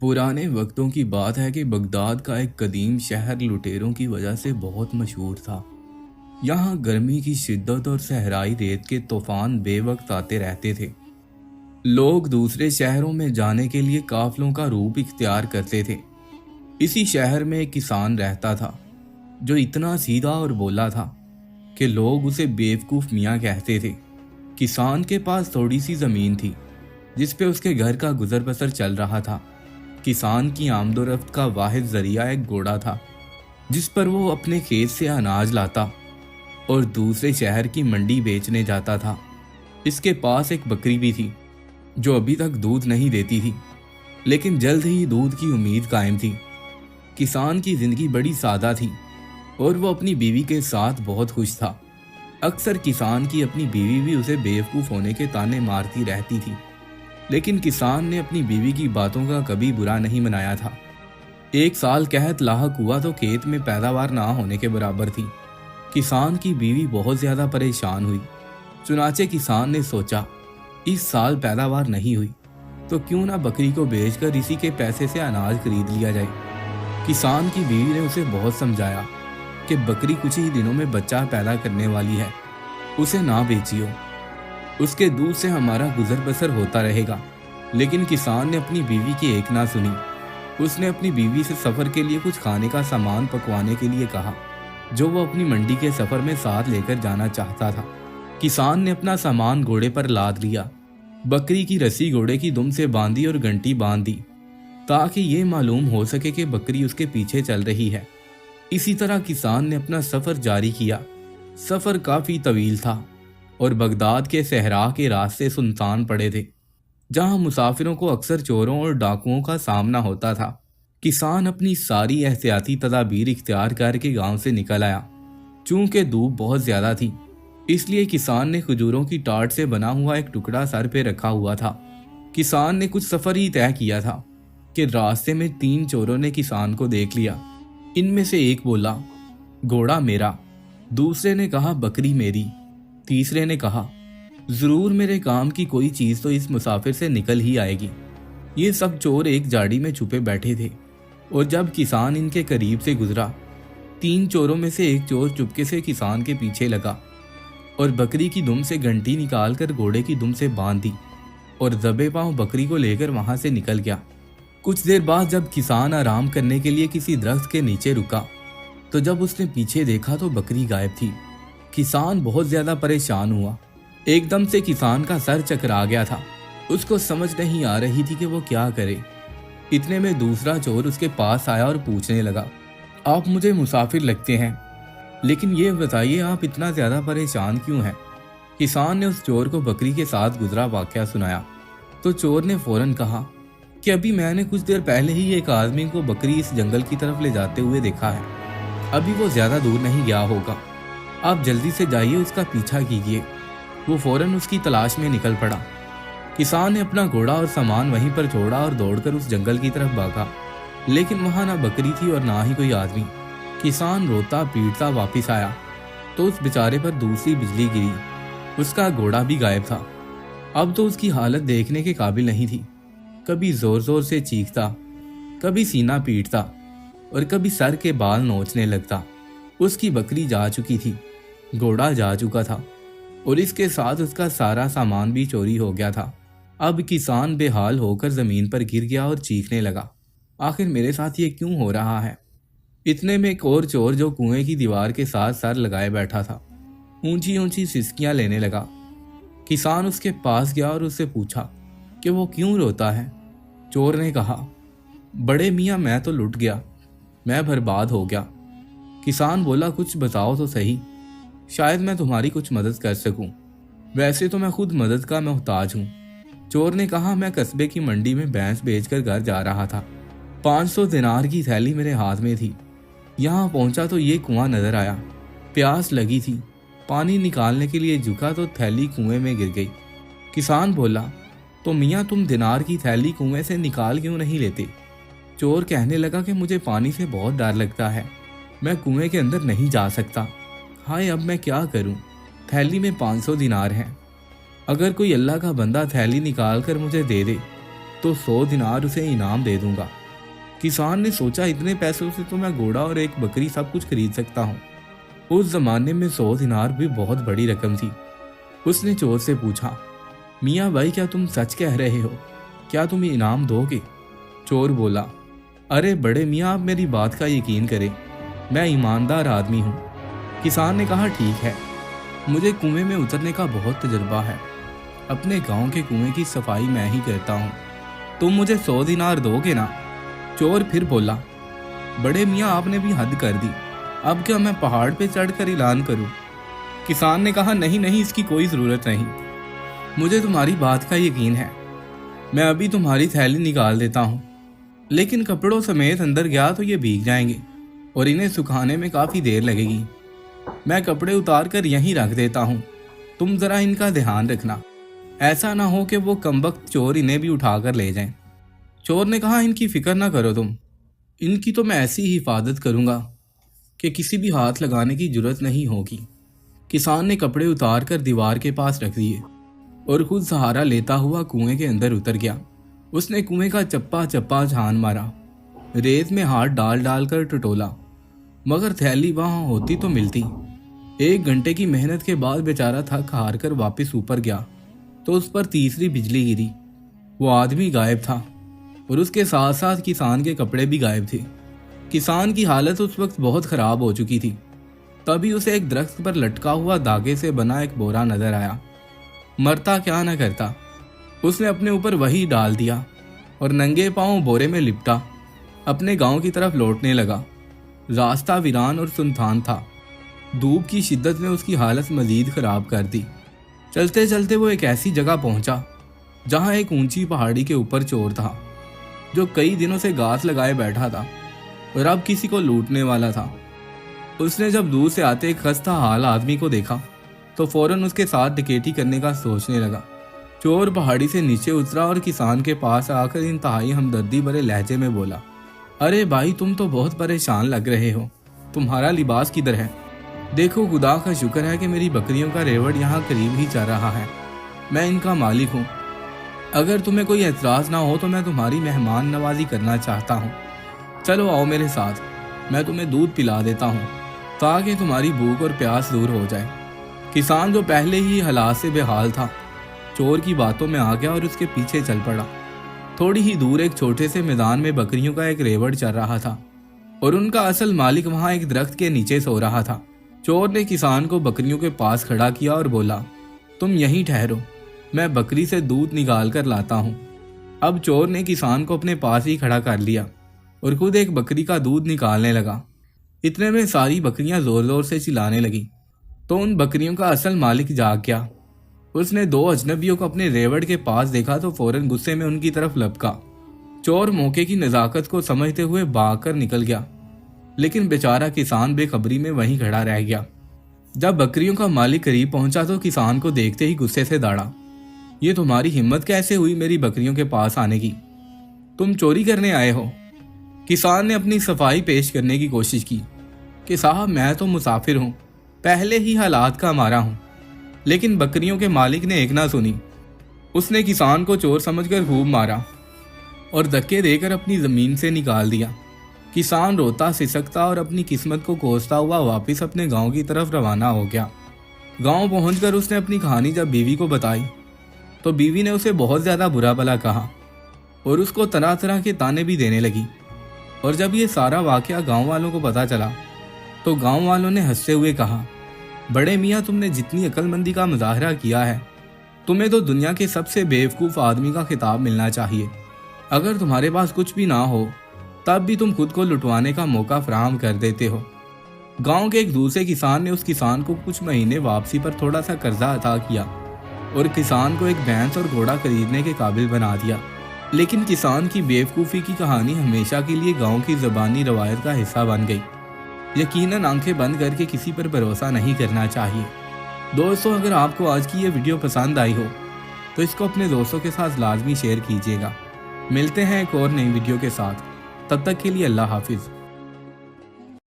پرانے وقتوں کی بات ہے کہ بغداد کا ایک قدیم شہر لٹیروں کی وجہ سے بہت مشہور تھا۔ یہاں گرمی کی شدت اور صحرائی ریت کے طوفان بے وقت آتے رہتے تھے۔ لوگ دوسرے شہروں میں جانے کے لیے قافلوں کا روپ اختیار کرتے تھے۔ اسی شہر میں ایک کسان رہتا تھا جو اتنا سیدھا اور بولا تھا کہ لوگ اسے بیوقوف میاں کہتے تھے۔ کسان کے پاس تھوڑی سی زمین تھی جس پہ اس کے گھر کا گزر بسر چل رہا تھا۔ کسان کی آمد و رفت کا واحد ذریعہ ایک گھوڑا تھا جس پر وہ اپنے کھیت سے اناج لاتا اور دوسرے شہر کی منڈی بیچنے جاتا تھا۔ اس کے پاس ایک بکری بھی تھی جو ابھی تک دودھ نہیں دیتی تھی، لیکن جلد ہی دودھ کی امید قائم تھی۔ کسان کی زندگی بڑی سادہ تھی اور وہ اپنی بیوی کے ساتھ بہت خوش تھا۔ اکثر کسان کی اپنی بیوی بھی اسے بیوقوف ہونے کے طعنے مارتی رہتی تھی، لیکن کسان نے اپنی بیوی کی باتوں کا کبھی برا نہیں منایا تھا۔ ایک سال قحط لاحق ہوا تو کھیت میں پیداوار نہ ہونے کے برابر تھی۔ کسان کی بیوی بہت زیادہ پریشان ہوئی۔ چنانچہ کسان نے سوچا اس سال پیداوار نہیں ہوئی تو کیوں نہ بکری کو بیچ کر اسی کے پیسے سے اناج خرید لیا جائے۔ کسان کی بیوی نے اسے بہت سمجھایا کہ بکری کچھ ہی دنوں میں بچہ پیدا کرنے والی ہے، اسے نہ بیچیو، اس کے دودھ سے ہمارا گزر بسر ہوتا رہے گا۔ لیکن کسان نے اپنی بیوی کی ایک نہ سنی۔ اس نے اپنی بیوی سے سفر کے لیے کچھ کھانے کا سامان پکوانے کے لیے کہا جو وہ اپنی منڈی کے سفر میں ساتھ لے کر جانا چاہتا تھا۔ کسان نے اپنا سامان گھوڑے پر لاد لیا، بکری کی رسی گھوڑے کی دم سے باندھی اور گھنٹی باندھ دی تاکہ یہ معلوم ہو سکے کہ بکری اس کے پیچھے چل رہی ہے۔ اسی طرح کسان نے اپنا سفر جاری کیا۔ سفر کافی طویل تھا اور بغداد کے صحرا کے راستے سنسان پڑے تھے جہاں مسافروں کو اکثر چوروں اور ڈاکوؤں کا سامنا ہوتا تھا۔ کسان اپنی ساری احتیاطی تدابیر اختیار کر کے گاؤں سے نکل آیا۔ چونکہ دھوپ بہت زیادہ تھی اس لیے کسان نے کھجوروں کی ٹاٹ سے بنا ہوا ایک ٹکڑا سر پہ رکھا ہوا تھا۔ کسان نے کچھ سفر ہی طے کیا تھا کہ راستے میں 3 چوروں نے کسان کو دیکھ لیا۔ ان میں سے ایک بولا گھوڑا میرا، دوسرے نے کہا بکری میری، تیسرے نے کہا ضرور میرے کام کی کوئی چیز تو اس مسافر سے نکل ہی آئے گی۔ یہ سب چور ایک جاڑی میں چھپے بیٹھے تھے اور جب کسان ان کے قریب سے گزرا 3 چوروں میں سے ایک چور چپکے سے کسان کے پیچھے لگا اور بکری کی دم سے گھنٹی نکال کر گھوڑے کی دم سے باندھ دی اور دبے پاؤں بکری کو لے کر وہاں سے نکل گیا۔ کچھ دیر بعد جب کسان آرام کرنے کے لیے کسی درخت کے نیچے رکا تو جب اس نے پیچھے دیکھا تو بکری غائب تھی۔ کسان بہت زیادہ پریشان ہوا۔ ایک دم سے کسان کا سر چکرا گیا تھا۔ اس کو سمجھ نہیں آ رہی تھی کہ وہ کیا کرے۔ اتنے میں دوسرا چور اس کے پاس آیا اور پوچھنے لگا آپ مجھے مسافر لگتے ہیں، لیکن یہ بتائیے آپ اتنا زیادہ پریشان کیوں ہیں؟ کسان نے اس چور کو بکری کے ساتھ گزرا واقعہ سنایا تو چور نے فوراً کہا کہ ابھی میں نے کچھ دیر پہلے ہی ایک آدمی کو بکری اس جنگل کی طرف لے جاتے ہوئے دیکھا ہے، ابھی وہ زیادہ دور نہیں گیا ہوگا، آپ جلدی سے جائیے اس کا پیچھا کیجیے۔ وہ فوراً اس کی تلاش میں نکل پڑا۔ کسان نے اپنا گھوڑا اور سامان وہیں پر چھوڑا اور دوڑ کر اس جنگل کی طرف بھاگا، لیکن وہاں نہ بکری تھی اور نہ ہی کوئی آدمی۔ کسان روتا پیٹتا واپس آیا تو اس بیچارے پر دوسری بجلی گری، اس کا گھوڑا بھی غائب تھا۔ اب تو اس کی حالت دیکھنے کے قابل نہیں تھی، کبھی زور زور سے چیختا، کبھی سینہ پیٹتا اور کبھی سر کے بال نوچنے لگتا۔ اس کی بکری جا چکی تھی، گھوڑا جا چکا تھا اور اس کے ساتھ اس کا سارا سامان بھی چوری ہو گیا تھا۔ اب کسان بے حال ہو کر زمین پر گر گیا اور چیخنے لگا آخر میرے ساتھ یہ کیوں ہو رہا ہے؟ اتنے میں ایک اور چور جو کنویں کی دیوار کے ساتھ سر لگائے بیٹھا تھا اونچی اونچی سسکیاں لینے لگا۔ کسان اس کے پاس گیا اور اس سے پوچھا کہ وہ کیوں روتا ہے؟ چور نے کہا بڑے میاں میں تو لٹ گیا، میں برباد ہو گیا۔ کسان بولا کچھ بتاؤ تو صحیح، شاید میں تمہاری کچھ مدد کر سکوں، ویسے تو میں خود مدد کا محتاج ہوں۔ چور نے کہا میں قصبے کی منڈی میں بھینس بیچ کر گھر جا رہا تھا، 500 دینار کی تھیلی میرے ہاتھ میں تھی، یہاں پہنچا تو یہ کنواں نظر آیا، پیاس لگی تھی، پانی نکالنے کے لیے جھکا تو تھیلی کنویں میں گر گئی۔ کسان بولا تو میاں تم دینار کی تھیلی کنویں سے نکال کیوں نہیں لیتے؟ چور کہنے لگا کہ مجھے پانی سے بہت ڈر لگتا ہے، میں کنویں کے اندر نہیں جا سکتا، ہائے اب میں کیا کروں، تھیلی میں 500 دینار ہیں، اگر کوئی اللہ کا بندہ تھیلی نکال کر مجھے دے دے तो 100 दिनार उसे इनाम दे दूंगा। किसान ने सोचा, इतने पैसों से तो मैं घोड़ा और एक बकरी सब कुछ खरीद सकता हूँ। उस जमाने में 100 दिनार भी बहुत बड़ी रकम थी। उसने चोर से पूछा, मियाँ भाई क्या तुम सच कह रहे हो? क्या तुम इनाम दोगे? चोर बोला, अरे बड़े मियाँ, आप मेरी बात का यकीन करें, मैं ईमानदार आदमी हूँ। किसान ने कहा, ठीक है, मुझे कुएं में उतरने का बहुत तजुर्बा है। अपने गांव के कुएं की सफाई मैं ही करता हूँ। तुम मुझे 100 दिनार दोगे ना? चोर फिर बोला, बड़े मियाँ आपने भी हद कर दी, अब क्या मैं पहाड़ पे चढ़कर ऐलान करूँ? किसान ने कहा, नहीं नहीं, इसकी कोई ज़रूरत नहीं, मुझे तुम्हारी बात का यकीन है। मैं अभी तुम्हारी थैली निकाल देता हूँ, लेकिन कपड़ों समेत अंदर गया तो ये भीग जाएंगे और इन्हें सुखाने में काफ़ी देर लगेगी। मैं कपड़े उतार कर यहीं रख देता हूँ, तुम ज़रा इनका ध्यान रखना, ऐसा ना हो कि वो कमबख्त चोर इन्हें भी उठा कर ले जाएं। चोर ने कहा, इनकी फिक्र ना करो तुम, इनकी तो मैं ऐसी ही हिफाजत करूँगा कि किसी भी हाथ लगाने की जरूरत नहीं होगी। किसान ने कपड़े उतार कर दीवार के पास रख दिए और खुद सहारा लेता हुआ कुएं के अंदर उतर गया। उसने कुएं का चप्पा चप्पा छान मारा, रेत में हाथ डाल डाल कर टटोला, मगर थैली वहां होती तो मिलती। 1 घंटे की मेहनत के बाद बेचारा थक हार कर वापस ऊपर गया तो उस पर तीसरी बिजली गिरी। वो आदमी गायब था और उसके साथ साथ किसान के कपड़े भी गायब थे। किसान की हालत उस वक्त बहुत खराब हो चुकी थी। तभी उसे एक दरख्त पर लटका हुआ धागे से बना एक बोरा नजर आया। मरता क्या न करता, उसने अपने ऊपर वही डाल दिया और नंगे पांव बोरे में लिपटा अपने गांव की तरफ लौटने लगा। रास्ता वीरान और सुनसान था। धूप की शिद्दत ने उसकी हालत मजीद खराब कर दी। चलते चलते वो एक ऐसी जगह पहुंचा जहां एक ऊंची पहाड़ी के ऊपर चोर था जो कई दिनों से घात लगाए बैठा था और अब किसी को लूटने वाला था। उसने जब दूर से आते एक खस्ता हाल आदमी को देखा तो फौरन उसके साथ डकैती करने का सोचने लगा। चोर पहाड़ी से नीचे उतरा और किसान के पास आकर इंतहाई हमदर्दी भरे लहजे में बोला, अरे भाई, तुम तो बहुत परेशान लग रहे हो, तुम्हारा लिबास किधर है? देखो, खुदा का शुक्र है कि मेरी बकरियों का रेवड़ यहाँ करीब ही चल रहा है, मैं इनका मालिक हूँ। अगर तुम्हें कोई एतराज़ ना हो तो मैं तुम्हारी मेहमान नवाजी करना चाहता हूँ। चलो आओ मेरे साथ, मैं तुम्हें दूध पिला देता हूँ ताकि तुम्हारी भूख और प्यास दूर हो जाए। किसान जो पहले ही हालात से बेहाल था, चोर की बातों में आ गया और उसके पीछे चल पड़ा। थोड़ी ही दूर एक छोटे से मैदान में बकरियों का एक रेवड़ चल रहा था और उनका असल मालिक वहां एक दरख्त के नीचे सो रहा था। चोर ने किसान को बकरियों के पास खड़ा किया और बोला, तुम यहीं ठहरो, मैं बकरी से दूध निकाल कर लाता हूँ। अब चोर ने किसान को अपने पास ही खड़ा कर लिया और खुद एक बकरी का दूध निकालने लगा। इतने में सारी बकरियां जोर जोर से चिल्लाने लगी तो उन बकरियों का असल मालिक जाग गया। उसने 2 अजनबियों को अपने रेवड़ के पास देखा तो फौरन गुस्से में उनकी तरफ लपका। चोर मौके की नजाकत को समझते हुए भाग कर निकल गया, लेकिन बेचारा किसान बेखबरी में वहीं खड़ा रह गया। जब बकरियों का मालिक करीब पहुंचा तो किसान को देखते ही गुस्से से दौड़ा, ये तुम्हारी हिम्मत कैसे हुई मेरी बकरियों के पास आने की? तुम चोरी करने आए हो? किसान ने अपनी सफाई पेश करने की कोशिश की कि साहब, मैं तो मुसाफिर हूँ, पहले ही हालात का मारा हूँ। लेकिन बकरियों के मालिक ने एक ना सुनी। उसने किसान को चोर समझकर खूब मारा और धक्के देकर अपनी ज़मीन से निकाल दिया। किसान रोता सिसकता और अपनी किस्मत को कोसता हुआ वापस अपने गांव की तरफ रवाना हो गया। गांव पहुंचकर उसने अपनी कहानी जब बीवी को बताई तो बीवी ने उसे बहुत ज़्यादा बुरा भला कहा और उसको तरह तरह के ताने भी देने लगी। और जब ये सारा वाकया गाँव वालों को पता चला तो गाँव वालों ने हंसते हुए कहा, बड़े मियाँ, तुमने जितनी अक्लमंदी का मुजाहरा किया है, तुम्हें तो दुनिया के सबसे बेवकूफ़ आदमी का खिताब मिलना चाहिए। अगर तुम्हारे पास कुछ भी ना हो तब भी तुम खुद को लुटवाने का मौका फराहम कर देते हो। गांव के एक दूसरे किसान ने उस किसान को कुछ महीने वापसी पर थोड़ा सा कर्जा अता किया और किसान को एक भैंस और घोड़ा खरीदने के काबिल बना दिया। लेकिन किसान की बेवकूफ़ी की कहानी हमेशा के लिए गाँव की ज़बानी रवायत का हिस्सा बन गई। यकीनन आंखें बंद करके किसी पर भरोसा नहीं करना चाहिए। दोस्तों, अगर आपको आज की ये वीडियो पसंद आई हो तो इसको अपने दोस्तों के साथ लाजमी शेयर कीजिएगा। मिलते हैं एक और नई वीडियो के साथ, तब तक के लिए अल्लाह हाफिज़।